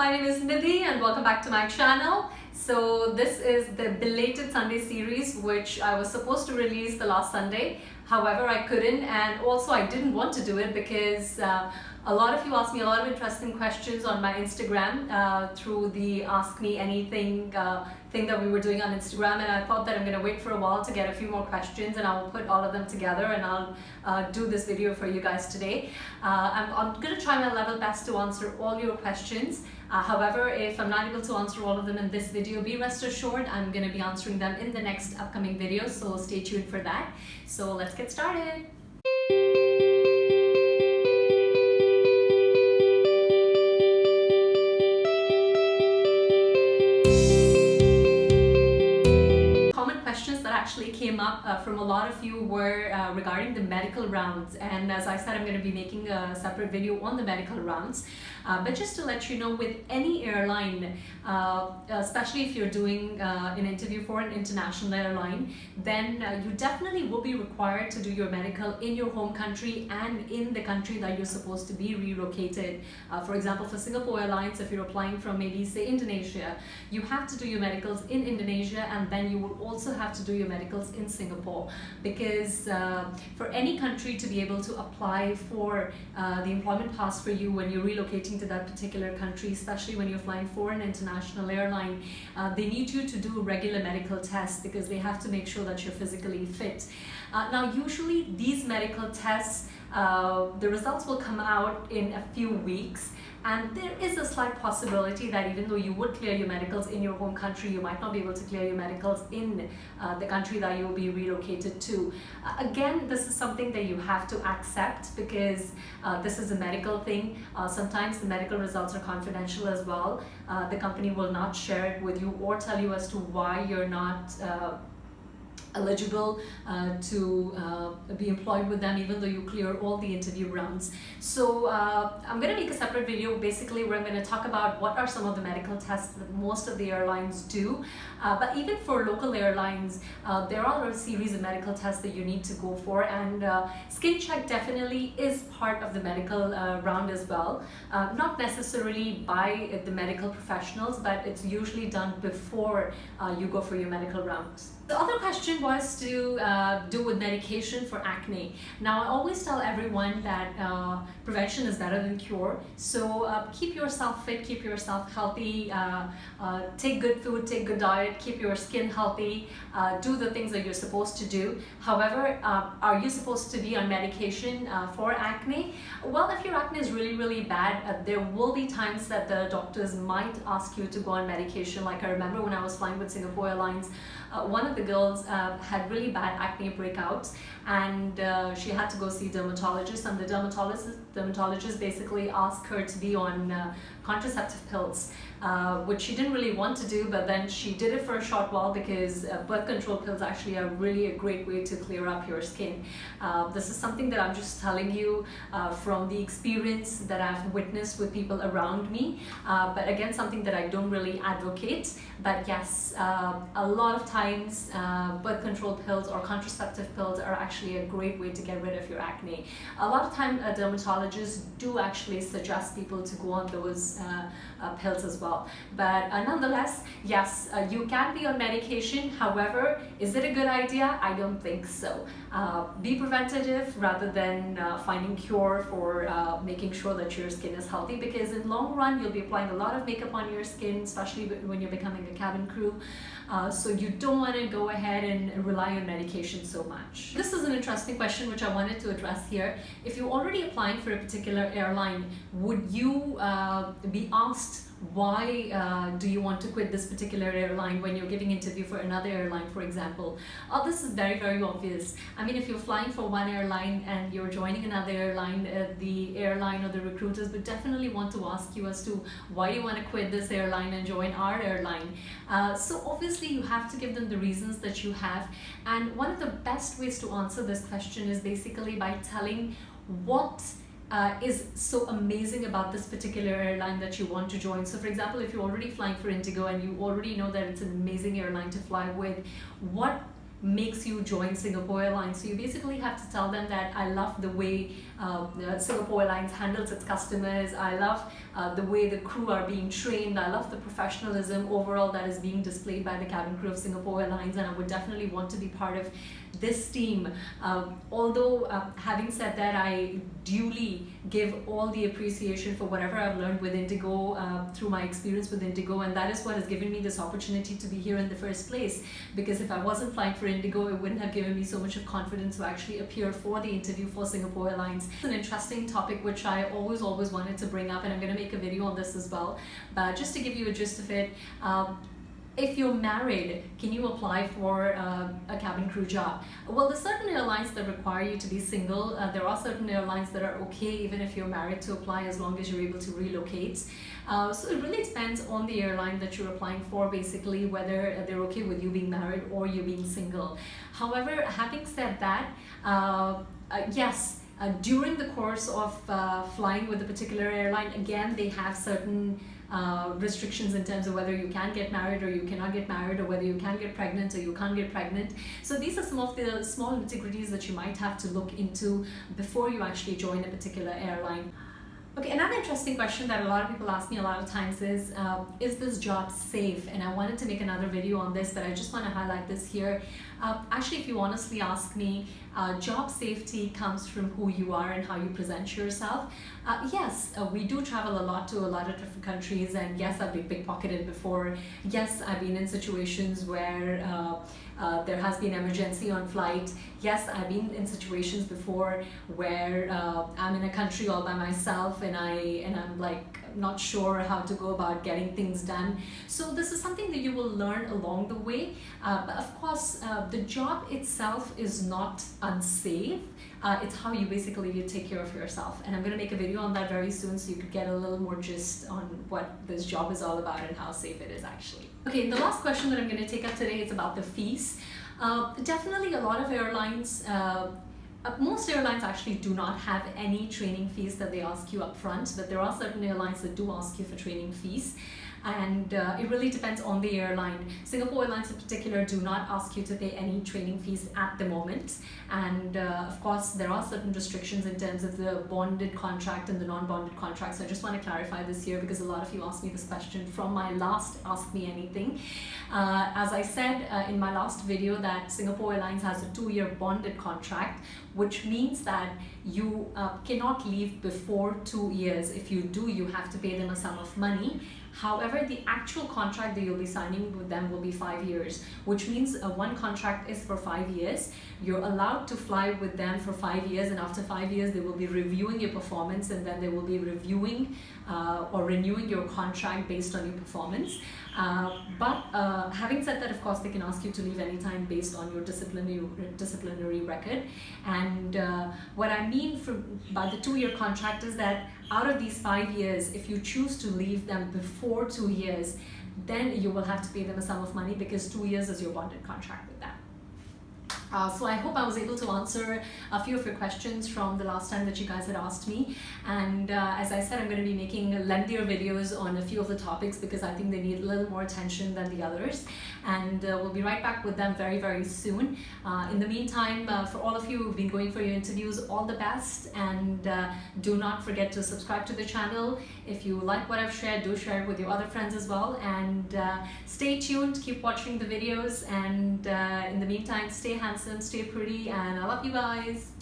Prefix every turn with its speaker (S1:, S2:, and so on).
S1: my name is Nidhi and welcome back to my channel. So this is the belated Sunday series which I was supposed to release the last Sunday. However, I couldn't, and also I didn't want to do it because a lot of you asked me a lot of interesting questions on my Instagram through the Ask Me Anything thing that we were doing on Instagram, and I thought that I'm going to wait for a while to get a few more questions and I'll put all of them together and I'll do this video for you guys today. I'm going to try my level best to answer all your questions. However, if I'm not able to answer all of them in this video, be rest assured I'm going to be answering them in the next upcoming video, so stay tuned for that. So let's get started. Questions that actually came up from a lot of you were regarding the medical rounds, and as I said, I'm going to be making a separate video on the medical rounds. But just to let you know, with any airline, especially if you're doing an interview for an international airline, then you definitely will be required to do your medical in your home country and in the country that you're supposed to be relocated. For example, for Singapore Airlines, if you're applying from maybe say Indonesia, you have to do your medicals in Indonesia, and then you will also have to do your medicals in Singapore, because for any country to be able to apply for the employment pass for you when you're relocating to that particular country, especially when you're flying for an international airline, they need you to do regular medical tests because they have to make sure that you're physically fit. Now, usually these medical tests, the results will come out in a few weeks, and there is a slight possibility that even though you would clear your medicals in your home country, you might not be able to clear your medicals in the country that you will be relocated to. Again, this is something that you have to accept because this is a medical thing. Sometimes the medical results are confidential as well. The company will not share it with you or tell you as to why you're not eligible to be employed with them, even though you clear all the interview rounds. So I'm going to make a separate video basically where I'm going to talk about what are some of the medical tests that most of the airlines do. But even for local airlines, there are a series of medical tests that you need to go for, and skin check definitely is part of the medical round as well. Not necessarily by the medical professionals, but it's usually done before you go for your medical rounds. The other question was to do with medication for acne. Now, I always tell everyone that prevention is better than cure. So keep yourself fit, keep yourself healthy, take good food, take good diet, keep your skin healthy, do the things that you're supposed to do. However, are you supposed to be on medication for acne? Well, if your acne is really, really bad, there will be times that the doctors might ask you to go on medication. Like I remember when I was flying with Singapore Airlines, one of the girls had really bad acne breakouts, and she had to go see a dermatologist, and the dermatologist basically asked her to be on contraceptive pills, which she didn't really want to do, but then she did it for a short while because birth control pills actually are really a great way to clear up your skin. This is something that I'm just telling you from the experience that I've witnessed with people around me, but again, something that I don't really advocate. But yes, a lot of times birth control pills or contraceptive pills are actually a great way to get rid of your acne. A lot of time dermatologists do actually suggest people to go on those pills as well. But nonetheless, yes, you can be on medication. However, is it a good idea? I don't think so. Be preventative rather than finding cure for making sure that your skin is healthy, because in long run you'll be applying a lot of makeup on your skin, especially when you're becoming a cabin crew. So you don't want to go ahead and rely on medication so much. This is an interesting question which I wanted to address here. If you're already applying for a particular airline, would you be asked why do you want to quit this particular airline when you're giving interview for another airline, for example? This is very, very obvious. I mean, if you're flying for one airline and you're joining another airline, the airline or the recruiters would definitely want to ask you as to why you want to quit this airline and join our airline. So obviously you have to give them the reasons that you have, and one of the best ways to answer this question is basically by telling what is so amazing about this particular airline that you want to join. So for example, if you're already flying for Indigo and you already know that it's an amazing airline to fly with, what makes you join Singapore Airlines? So you basically have to tell them that I love the way Singapore Airlines handles its customers. I love the way the crew are being trained. I love the professionalism overall that is being displayed by the cabin crew of Singapore Airlines, and I would definitely want to be part of this team. Although having said that, I duly give all the appreciation for whatever I've learned with Indigo through my experience with Indigo, and that is what has given me this opportunity to be here in the first place. Because if I wasn't flying for Indigo, it wouldn't have given me so much of confidence to actually appear for the interview for Singapore Airlines. It's an interesting topic which I always wanted to bring up, and I'm going to make a video on this as well. But just to give you a gist of it, if you're married, can you apply for a cabin crew job? Well, there's certain airlines that require you to be single. There are certain airlines that are okay even if you're married to apply, as long as you're able to relocate. So it really depends on the airline that you're applying for, basically, whether they're okay with you being married or you being single. However, having said that, yes, during the course of flying with a particular airline, again, they have certain restrictions in terms of whether you can get married or you cannot get married, or whether you can get pregnant or you can't get pregnant. So these are some of the small nitty-gritties that you might have to look into before you actually join a particular airline. Okay, another interesting question that a lot of people ask me a lot of times is this job safe? And I wanted to make another video on this, but I just want to highlight this here. Actually, if you honestly ask me, job safety comes from who you are and how you present yourself. Yes, we do travel a lot to a lot of different countries, and yes, I've been pickpocketed before. Yes, I've been in situations where there has been emergency on flight. Yes, I've been in situations before where I'm in a country all by myself and I'm like not sure how to go about getting things done. So this is something that you will learn along the way. But of course, the job itself is not unsafe. It's how you take care of yourself. And I'm going to make a video on that very soon, so you could get a little more gist on what this job is all about and how safe it is actually. Okay, the last question that I'm going to take up today is about the fees. Definitely a lot of airlines, most airlines actually do not have any training fees that they ask you up front, but there are certain airlines that do ask you for training fees. And it really depends on the airline. Singapore Airlines in particular do not ask you to pay any training fees at the moment. And of course, there are certain restrictions in terms of the bonded contract and the non-bonded contract. So I just want to clarify this here, because a lot of you asked me this question from my last Ask Me Anything. As I said in my last video, that Singapore Airlines has a 2-year bonded contract, which means that you cannot leave before 2 years. If you do, you have to pay them a sum of money. However, the actual contract that you'll be signing with them will be 5 years, which means one contract is for 5 years. You're allowed to fly with them for 5 years, and after 5 years, they will be reviewing your performance, and then they will be reviewing or renewing your contract based on your performance. But having said that, of course, they can ask you to leave anytime based on your disciplinary record. And what I mean by the 2-year contract is that out of these 5 years, if you choose to leave them before 2 years, then you will have to pay them a sum of money, because 2 years is your bonded contract with them. So I hope I was able to answer a few of your questions from the last time that you guys had asked me. And as I said, I'm going to be making lengthier videos on a few of the topics, because I think they need a little more attention than the others. And we'll be right back with them very, very soon. In the meantime, for all of you who've been going for your interviews, all the best. And do not forget to subscribe to the channel. If you like what I've shared, do share it with your other friends as well. And stay tuned, keep watching the videos. And in the meantime, stay handsome, stay pretty, and I love you guys.